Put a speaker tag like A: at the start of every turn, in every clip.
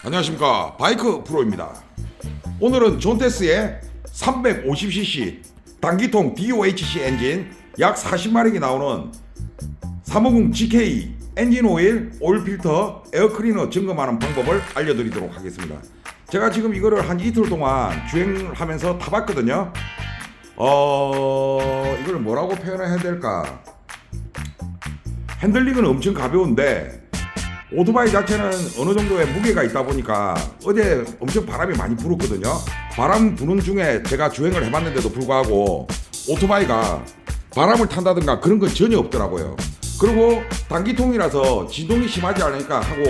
A: 안녕하십니까, 바이크 프로입니다. 오늘은 존테스의 350cc 단기통 DOHC 엔진 약 40마력이 나오는 350 GK 엔진 오일 필터 에어클리너 점검하는 방법을 알려드리도록 하겠습니다. 제가 지금 이거를 한 이틀 동안 주행을 하면서 타봤거든요. 이걸 뭐라고 표현해야 될까? 핸들링은 엄청 가벼운데 오토바이 자체는 어느 정도의 무게가 있다 보니까 어제 엄청 바람이 많이 불었거든요. 바람 부는 중에 제가 주행을 해봤는데도 불구하고 오토바이가 바람을 탄다든가 그런 건 전혀 없더라고요. 그리고 단기통이라서 진동이 심하지 않으니까 하고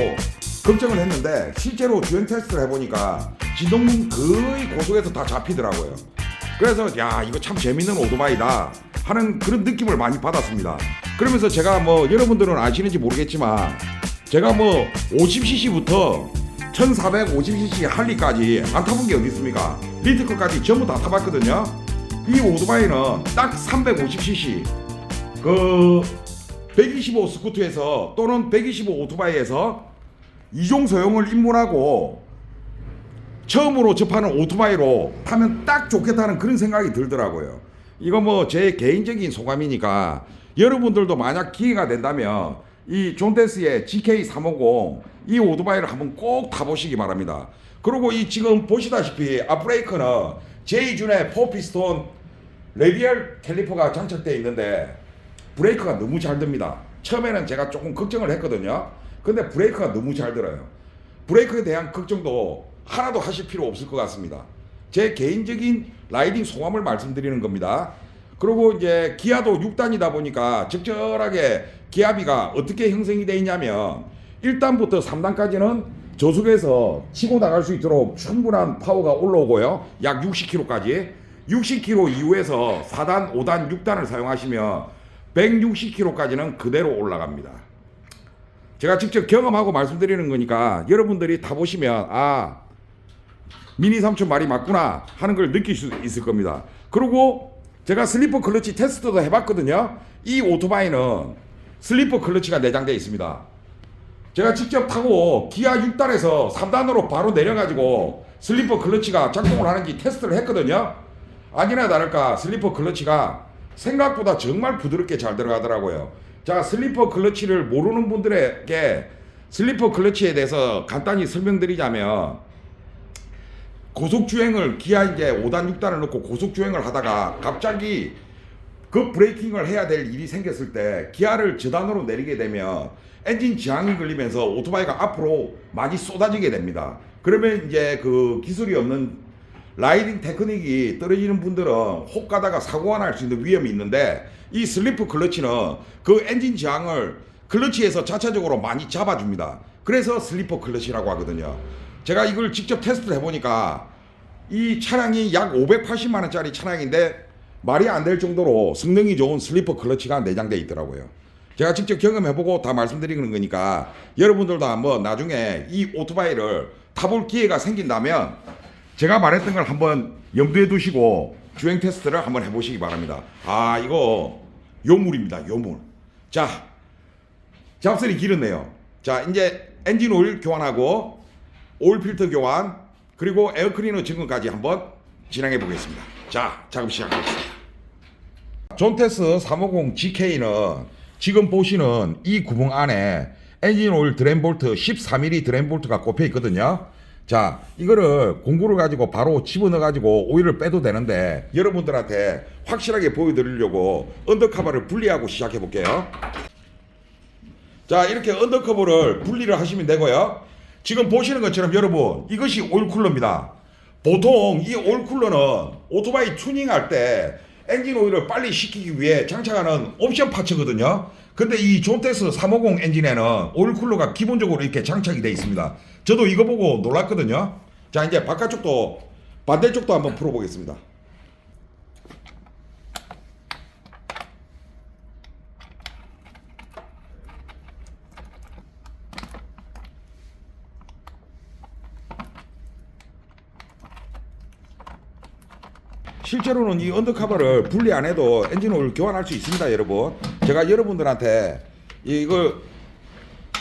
A: 걱정을 했는데 실제로 주행 테스트를 해보니까 진동은 거의 고속에서 다 잡히더라고요. 그래서 야, 이거 참 재밌는 오토바이다 하는 그런 느낌을 많이 받았습니다. 그러면서 제가 뭐 여러분들은 아시는지 모르겠지만 제가 뭐 50cc부터 1450cc 할리까지 안 타본 게 어디 있습니까? 리트커까지 전부 다 타봤거든요. 이 오토바이는 딱 350cc 125 스쿠터에서 또는 125 오토바이에서 이종 소형을 입문하고 처음으로 접하는 오토바이로 타면 딱 좋겠다는 그런 생각이 들더라고요. 이거 뭐 제 개인적인 소감이니까 여러분들도 만약 기회가 된다면 이 존테스의 GK350 이 오토바이를 한번 꼭 타보시기 바랍니다. 그리고 이 지금 보시다시피 앞브레이크는 제이준의 4피스톤 레디얼 캘리퍼가 장착되어 있는데 브레이크가 너무 잘 듭니다. 처음에는 제가 조금 걱정을 했거든요. 근데 브레이크가 너무 잘 들어요. 브레이크에 대한 걱정도 하나도 하실 필요 없을 것 같습니다. 제 개인적인 라이딩 소감을 말씀드리는 겁니다. 그리고 이제 기아도 6단이다 보니까 적절하게 기압비가 어떻게 형성이 되어 있냐면 1단부터 3단까지는 저속에서 치고 나갈 수 있도록 충분한 파워가 올라오고요. 약 60km까지 60km 이후에서 4단, 5단, 6단을 사용하시면 160km까지는 그대로 올라갑니다. 제가 직접 경험하고 말씀드리는 거니까 여러분들이 타보시면 아, 미니 삼촌 말이 맞구나 하는 걸 느낄 수 있을 겁니다. 그리고 제가 슬리퍼 클러치 테스트도 해봤거든요. 이 오토바이는 슬리퍼 클러치가 내장되어 있습니다. 제가 직접 타고 기아 6단에서 3단으로 바로 내려가지고 슬리퍼 클러치가 작동을 하는지 테스트를 했거든요. 아니나 다를까 슬리퍼 클러치가 생각보다 정말 부드럽게 잘 들어가더라고요. 자, 슬리퍼 클러치를 모르는 분들에게 슬리퍼 클러치에 대해서 간단히 설명드리자면 고속주행을 기아 이제 5단 6단을 넣고 고속주행을 하다가 갑자기 그 브레이킹을 해야 될 일이 생겼을 때 기아를 저단으로 내리게 되면 엔진 저항이 걸리면서 오토바이가 앞으로 많이 쏟아지게 됩니다. 그러면 이제 그 기술이 없는 라이딩 테크닉이 떨어지는 분들은 혹 가다가 사고가 날 수 있는 위험이 있는데 이 슬리퍼 클러치는 그 엔진 저항을 클러치에서 자체적으로 많이 잡아줍니다. 그래서 슬리퍼 클러치라고 하거든요. 제가 이걸 직접 테스트를 해보니까 이 차량이 약 580만원짜리 차량인데 말이 안 될 정도로 성능이 좋은 슬리퍼 클러치가 내장되어 있더라고요. 제가 직접 경험해보고 다 말씀드리는 거니까 여러분들도 한번 나중에 이 오토바이를 타볼 기회가 생긴다면 제가 말했던 걸 한번 염두에 두시고 주행 테스트를 한번 해보시기 바랍니다. 아, 이거 요물입니다. 요물. 자, 잡설이 길었네요. 자, 이제 엔진 오일 교환하고 오일 필터 교환 그리고 에어클리너 점검까지 한번 진행해 보겠습니다. 자, 작업 시작하겠습니다. 존테스 350 GK는 지금 보시는 이 구멍 안에 엔진 오일 드레인 볼트 14mm 드레인 볼트가 꼽혀 있거든요. 자, 이거를 공구를 가지고 바로 집어넣어 가지고 오일을 빼도 되는데 여러분들한테 확실하게 보여드리려고 언더커버를 분리하고 시작해 볼게요. 자, 이렇게 언더커버를 분리를 하시면 되고요. 지금 보시는 것처럼 여러분 이것이 오일 쿨러입니다. 보통 이 오일 쿨러는 오토바이 튜닝할 때 엔진 오일을 빨리 식히기 위해 장착하는 옵션 파츠거든요. 근데 이 존테스 350 엔진에는 오일 쿨러가 기본적으로 이렇게 장착이 되어 있습니다. 저도 이거 보고 놀랐거든요. 자, 이제 바깥쪽도 반대쪽도 한번 풀어보겠습니다. 실제로는 이 언더커버를 분리 안 해도 엔진 오일 교환할 수 있습니다, 여러분. 제가 여러분들한테 이걸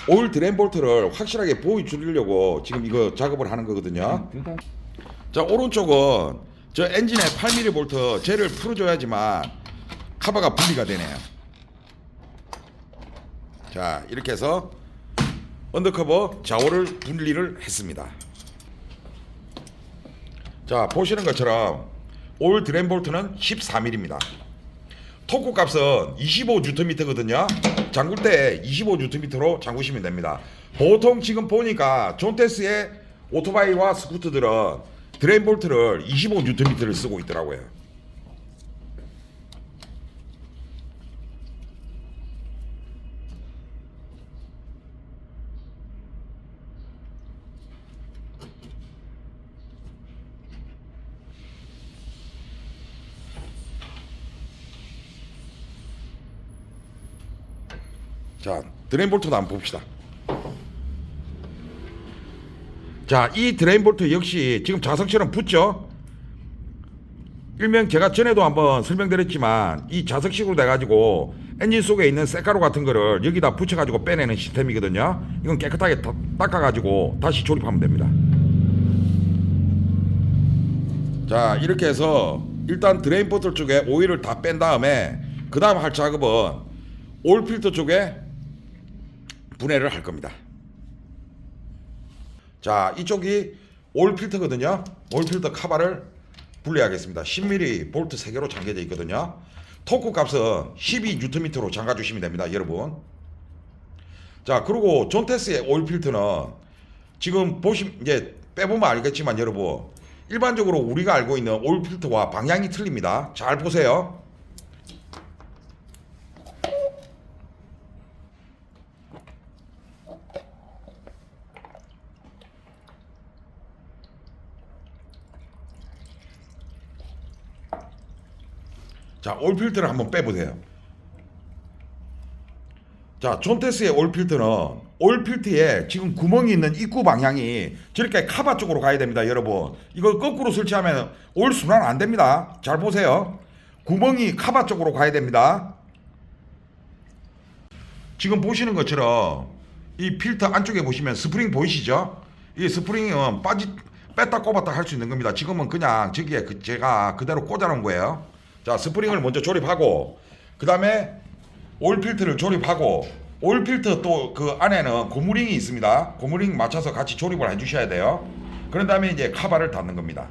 A: 오일 드레인 볼트를 확실하게 보여주려고 지금 이거 작업을 하는 거거든요. 자, 오른쪽은 저 엔진의 8mm 볼트 젤을 풀어줘야지만 카바가 분리가 되네요. 자, 이렇게 해서 언더커버 좌우를 분리를 했습니다. 자, 보시는 것처럼 오일 드레인 볼트는 14mm입니다. 토크 값은 25Nm거든요. 잠글 때 25Nm로 잠그시면 됩니다. 보통 지금 보니까 존테스의 오토바이와 스쿠터들은 드레인 볼트를 25Nm를 쓰고 있더라고요. 자, 드레인 볼트도 한번 봅시다. 자, 이 드레인 볼트 역시 지금 자석실은 붙죠. 일명 제가 전에도 한번 설명드렸지만 이 자석식으로 돼가지고 엔진 속에 있는 쇳가루 같은 거를 여기다 붙여가지고 빼내는 시스템이거든요. 이건 깨끗하게 닦아가지고 다시 조립하면 됩니다. 자, 이렇게 해서 일단 드레인 볼트 쪽에 오일을 다 뺀 다음에 그 다음 할 작업은 오일 필터 쪽에 분해를 할 겁니다. 자, 이쪽이 오일 필터거든요. 오일 필터 카바를 분리하겠습니다. 10mm 볼트 3개로 잠겨져 있거든요. 토크 값은 12Nm로 잠가 주시면 됩니다, 여러분. 자, 그리고 존테스의 오일 필터는 지금 보시면 이제 빼보면 알겠지만 여러분, 일반적으로 우리가 알고 있는 오일 필터와 방향이 틀립니다. 잘 보세요. 자, 오일 필터를 한번 빼보세요. 자, 존테스의 오일 필터는 오일 필터에 지금 구멍이 있는 입구 방향이 저렇게 카바 쪽으로 가야 됩니다, 여러분. 이거 거꾸로 설치하면 오일 순환 안 됩니다. 잘 보세요. 구멍이 카바 쪽으로 가야 됩니다. 지금 보시는 것처럼 이 필터 안쪽에 보시면 스프링 보이시죠? 이 스프링은 뺐다 꼽았다 할 수 있는 겁니다. 지금은 그냥 저기에 제가 그대로 꽂아놓은 거예요. 자, 스프링을 먼저 조립하고 그 다음에 오일 필터를 조립하고 오일 필터 또 그 안에는 고무링이 있습니다. 고무링 맞춰서 같이 조립을 해주셔야 돼요. 그런 다음에 이제 카바를 닫는 겁니다.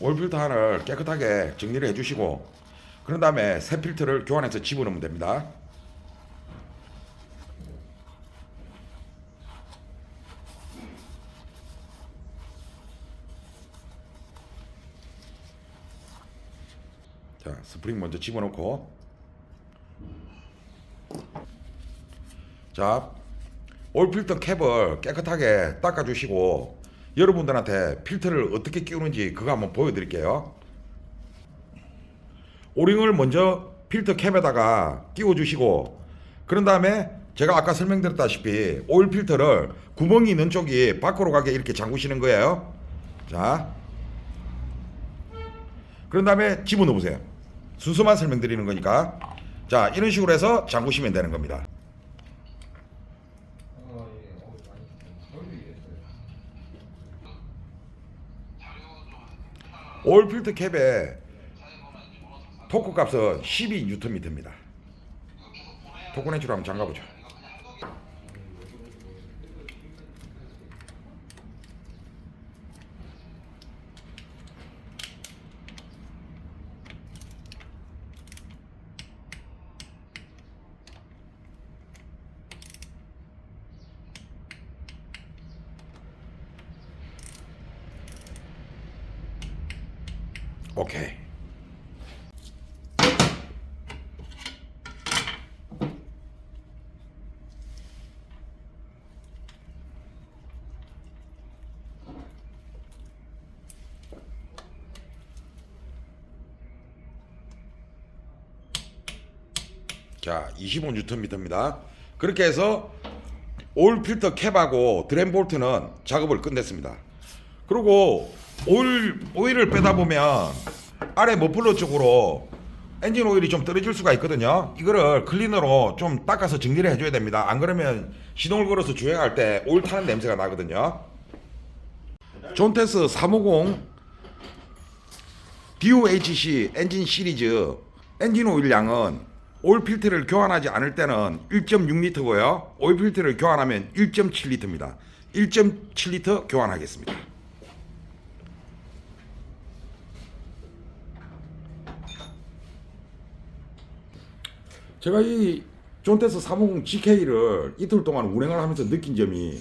A: 오일 필터 하나를 깨끗하게 정리를 해주시고 그런 다음에 새 필터를 교환해서 집어넣으면 됩니다. 자, 스프링 먼저 집어넣고 자, 오일 필터 캡을 깨끗하게 닦아주시고 여러분들한테 필터를 어떻게 끼우는지 그거 한번 보여드릴게요. 오링을 먼저 필터 캡에다가 끼워주시고 그런 다음에 제가 아까 설명드렸다시피 오일 필터를 구멍이 있는 쪽이 밖으로 가게 이렇게 잠그시는 거예요. 자, 그런 다음에 집어넣어 보세요. 순서만 설명드리는 거니까. 자, 이런 식으로 해서 잠그시면 되는 겁니다. 오일 필터 캡의 토크 값은 12Nm입니다. 토크 렌치로 한번 잠가보죠. 오케이. 자, 25Nm입니다. 그렇게 해서 오일 필터 캡하고 드레인 볼트는 작업을 끝냈습니다. 그리고 오일을 빼다 보면 아래 머플러 쪽으로 엔진 오일이 좀 떨어질 수가 있거든요. 이거를 클리너로 좀 닦아서 정리를 해줘야 됩니다. 안 그러면 시동을 걸어서 주행할 때 오일 타는 냄새가 나거든요. 존테스 350 DOHC 엔진 시리즈 엔진 오일 양은 오일 필터를 교환하지 않을 때는 1.6리터고요. 오일 필터를 교환하면 1.7리터입니다. 1.7리터 교환하겠습니다. 제가 이 존테스 350 GK를 이틀 동안 운행을 하면서 느낀 점이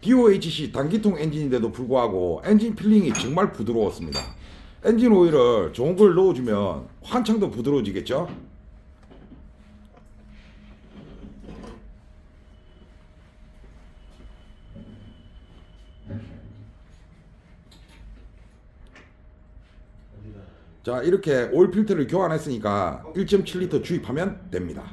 A: DOHC 단기통 엔진인데도 불구하고 엔진 필링이 정말 부드러웠습니다. 엔진 오일을 좋은 걸 넣어주면 한창 더 부드러워지겠죠? 자, 이렇게 오일 필터를 교환했으니까 1.7리터 주입하면 됩니다.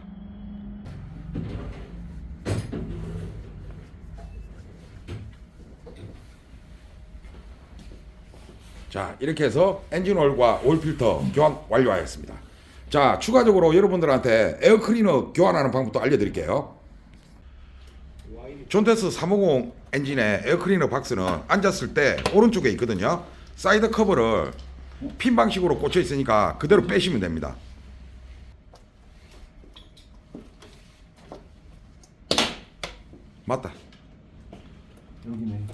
A: 자, 이렇게 해서 엔진 오일과 오일 필터 교환 완료하였습니다. 자, 추가적으로 여러분들한테 에어 클리너 교환하는 방법도 알려드릴게요. 존테스 350 엔진의 에어 클리너 박스는 앉았을 때 오른쪽에 있거든요. 사이드 커버를 핀 방식으로 꽂혀 있으니까 그대로 빼시면 됩니다. 맞다.
B: 여기네.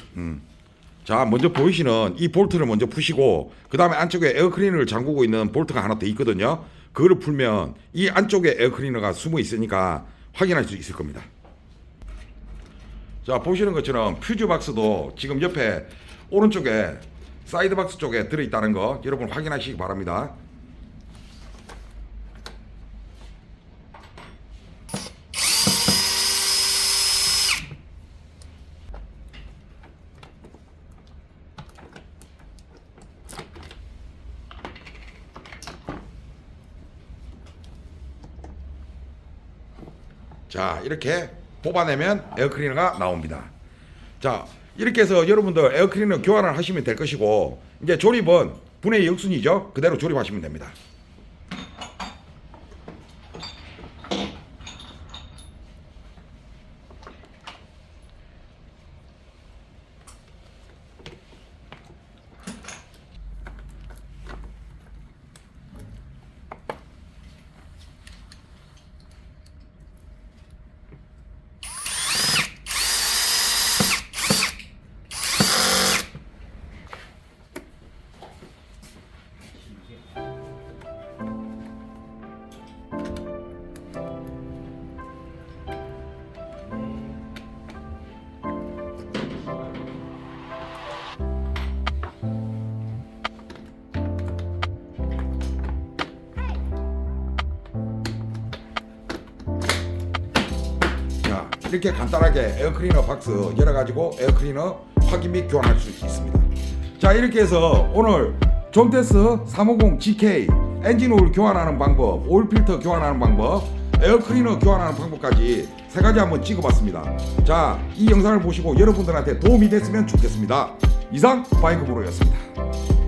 A: 자, 먼저 보이시는 이 볼트를 먼저 푸시고 그 다음에 안쪽에 에어 클리너를 잠그고 있는 볼트가 하나 더 있거든요. 그거를 풀면 이 안쪽에 에어 클리너가 숨어 있으니까 확인할 수 있을 겁니다. 자, 보시는 것처럼 퓨즈 박스도 지금 옆에 오른쪽에 사이드 박스 쪽에 들어있다는 거 여러분 확인하시기 바랍니다. 자, 이렇게 뽑아내면 에어클리너가 나옵니다. 자, 이렇게 해서 여러분들 에어클리너 교환을 하시면 될 것이고 이제 조립은 분해 역순이죠. 그대로 조립하시면 됩니다. 이렇게 간단하게 에어클리너 박스 열어가지고 에어클리너 확인 및 교환할 수 있습니다. 자, 이렇게 해서 오늘 존테스 350 GK 엔진 오일 교환하는 방법, 오일 필터 교환하는 방법, 에어클리너 교환하는 방법까지 세 가지 한번 찍어봤습니다. 자, 이 영상을 보시고 여러분들한테 도움이 됐으면 좋겠습니다. 이상 바이크브로였습니다.